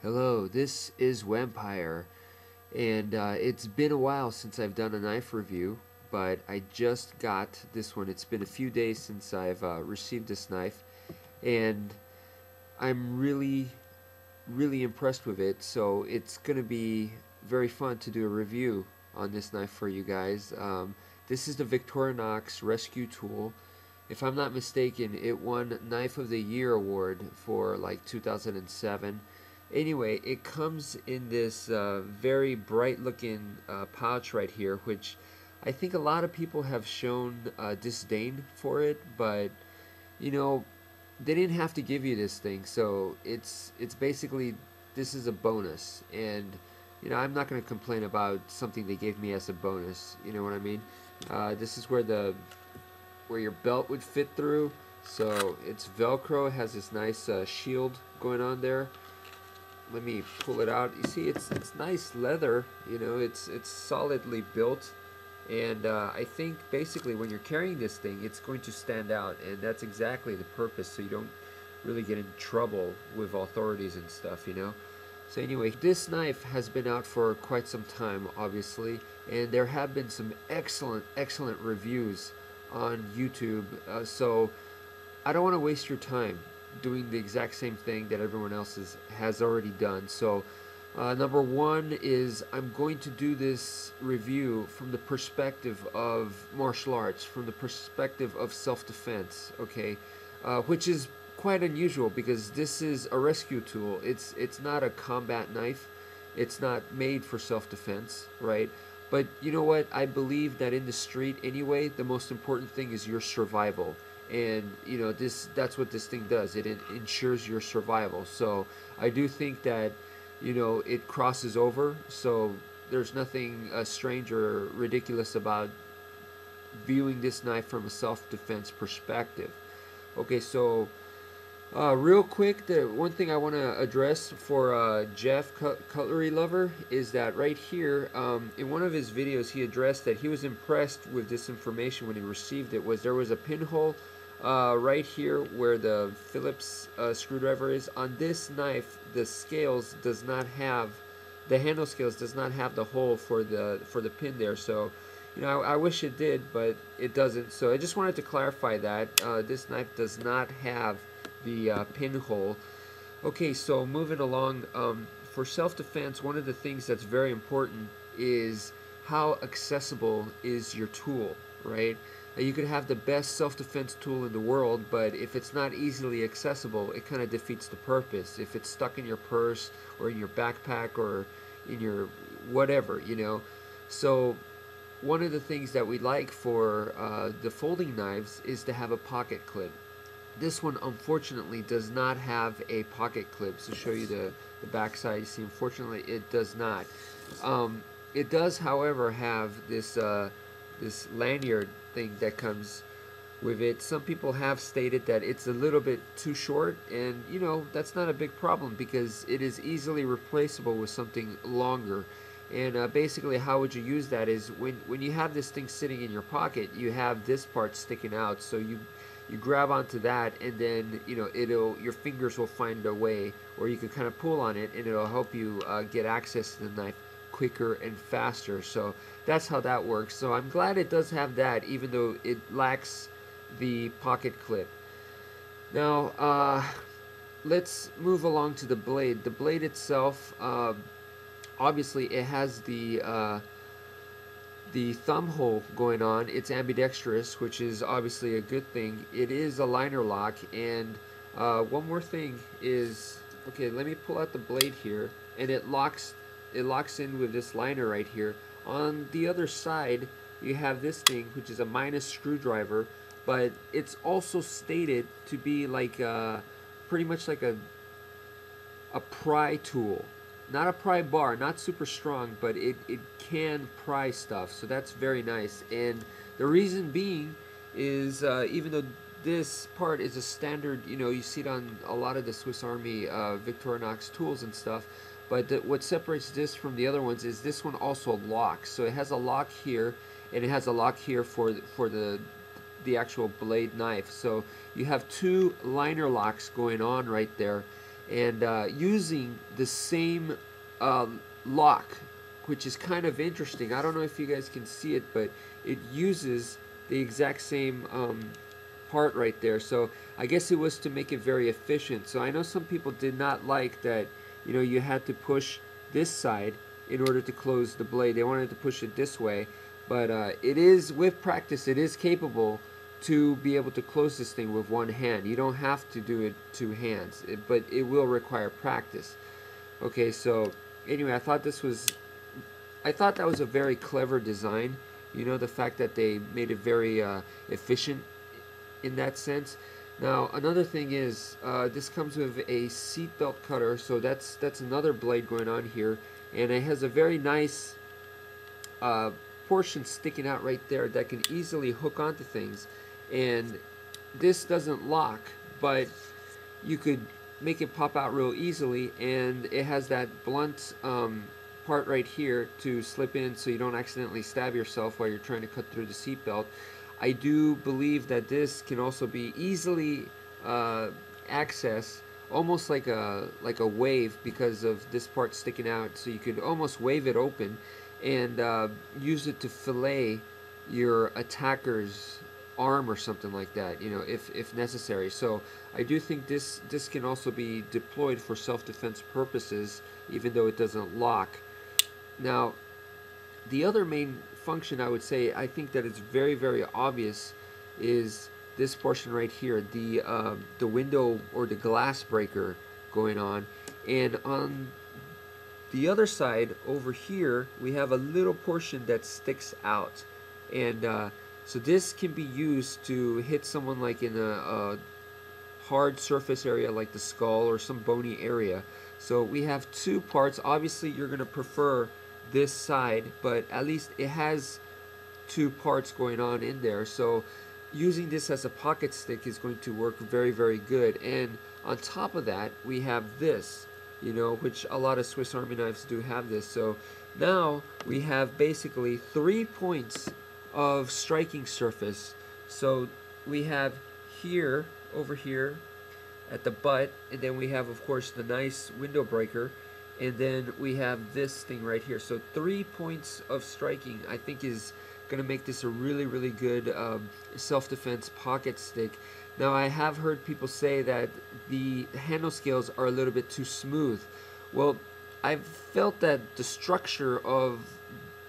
Hello, this is Vampire, and it's been a while since I've done a knife review, but I just got this one. It's been a few days since I've received this knife, and I'm really impressed with it, so it's going to be very fun to do a review on this knife for you guys. This is the Victorinox Rescue Tool. If I'm not mistaken, it won Knife of the Year award for like 2007. Anyway, it comes in this very bright looking pouch right here, which I think a lot of people have shown disdain for it, but you know, they didn't have to give you this thing, so it's basically, this is a bonus. And you know, I'm not going to complain about something they gave me as a bonus, you know what I mean. This is where your belt would fit through, so it's Velcro. It has this nice shield going on there. Let me pull it out. You see, it's nice leather, you know, it's solidly built. And I think basically when you're carrying this thing, it's going to stand out, and that's exactly the purpose, so you don't really get in trouble with authorities and stuff, you know. So anyway, this knife has been out for quite some time, obviously, and there have been some excellent reviews on YouTube, so I don't want to waste your time doing the exact same thing that everyone else has already done. So number one is, I'm going to do this review from the perspective of martial arts, from the perspective of self-defense, okay, which is quite unusual because this is a rescue tool. It's not a combat knife. It's not made for self-defense, right? But you know what? I believe that in the street anyway, the most important thing is your survival. And you know, that's what this thing does. It ensures your survival. So I do think that, you know, it crosses over, so there's nothing strange or ridiculous about viewing this knife from a self-defense perspective. Okay, so real quick, the one thing I want to address for Jeff Cutlery Lover is that right here, in one of his videos, he addressed that he was impressed with this information when he received it. There was a pinhole right here where the Phillips screwdriver is. On this knife, the scales does not have, the handle scales does not have the hole for the pin there. So, you know, I wish it did, but it doesn't. So I just wanted to clarify that this knife does not have the pinhole. Okay, so moving along, for self-defense, one of the things that's very important is how accessible is your tool, right? You could have the best self-defense tool in the world, but if it's not easily accessible, it kind of defeats the purpose. If it's stuck in your purse or in your backpack or in your whatever, you know. So one of the things that we like for the folding knives is to have a pocket clip. This one unfortunately does not have a pocket clip. So show you the back side. You see, unfortunately it does not. It does, however, have this this lanyard thing that comes with it. Some people have stated that it's a little bit too short, and you know, that's not a big problem because it is easily replaceable with something longer. And basically how would you use that is when you have this thing sitting in your pocket, you have this part sticking out, so you grab onto that, and then you know, your fingers will find a way, or you can kind of pull on it and it'll help you get access to the knife quicker and faster. So that's how that works. So I'm glad it does have that, even though it lacks the pocket clip. Now let's move along to the blade. The blade itself, obviously it has the thumb hole going on. It's ambidextrous, which is obviously a good thing. It is a liner lock. And one more thing is, okay, let me pull out the blade here, and it locks in with this liner right here. On the other side, you have this thing, which is a minus screwdriver, but it's also stated to be like pretty much like a pry tool. Not a pry bar, not super strong, but it can pry stuff, so that's very nice. And the reason being is, even though this part is a standard, you know, you see it on a lot of the Swiss Army Victorinox tools and stuff, but what separates this from the other ones is this one also locks. So it has a lock here, and it has a lock here for the actual blade knife. So you have two liner locks going on right there, and using the same lock, which is kind of interesting. I don't know if you guys can see it, but it uses the exact same part right there. So I guess it was to make it very efficient. So I know some people did not like that, you know, you had to push this side in order to close the blade. They wanted to push it this way, but it is, with practice, it is capable to be able to close this thing with one hand. You don't have to do it two hands, but it will require practice. Okay, so anyway, I thought that was a very clever design. You know, the fact that they made it very efficient in that sense. Now, another thing is, this comes with a seatbelt cutter, so that's another blade going on here, and it has a very nice portion sticking out right there that can easily hook onto things. And this doesn't lock, but you could make it pop out real easily, and it has that blunt part right here to slip in so you don't accidentally stab yourself while you're trying to cut through the seatbelt. I do believe that this can also be easily accessed, almost like a wave, because of this part sticking out. So you could almost wave it open and use it to fillet your attacker's arm or something like that, you know, if necessary. So I do think this can also be deployed for self-defense purposes, even though it doesn't lock. Now, the other main function, I would say, I think that it's very, very obvious, is this portion right here, the window or the glass breaker going on. And on the other side over here, we have a little portion that sticks out, and so this can be used to hit someone like in a hard surface area like the skull or some bony area. So we have two parts. Obviously you're going to prefer this side, but at least it has two parts going on in there. So using this as a pocket stick is going to work very, very good. And on top of that, we have this, you know, which a lot of Swiss Army knives do have this. So now we have basically 3 points of striking surface. So we have here, over here at the butt, and then we have, of course, the nice window breaker, and then we have this thing right here. So 3 points of striking, I think, is going to make this a really, really good self-defense pocket stick. Now, I have heard people say that the handle scales are a little bit too smooth. Well, I've felt that the structure of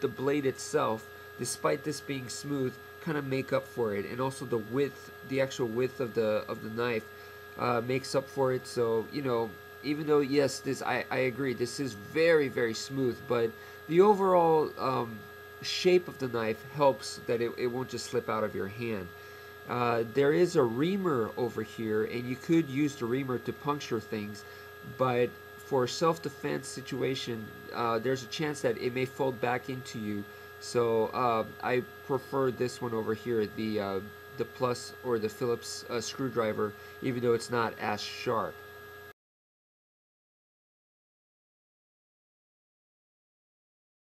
the blade itself, despite this being smooth, kind of make up for it, and also the width, the actual width of the knife makes up for it. So, you know, even though, yes, this, I agree, this is very, very smooth, but the overall shape of the knife helps that it won't just slip out of your hand. There is a reamer over here, and you could use the reamer to puncture things, but for a self-defense situation, there's a chance that it may fold back into you. So I prefer this one over here, the Plus or the Phillips screwdriver, even though it's not as sharp.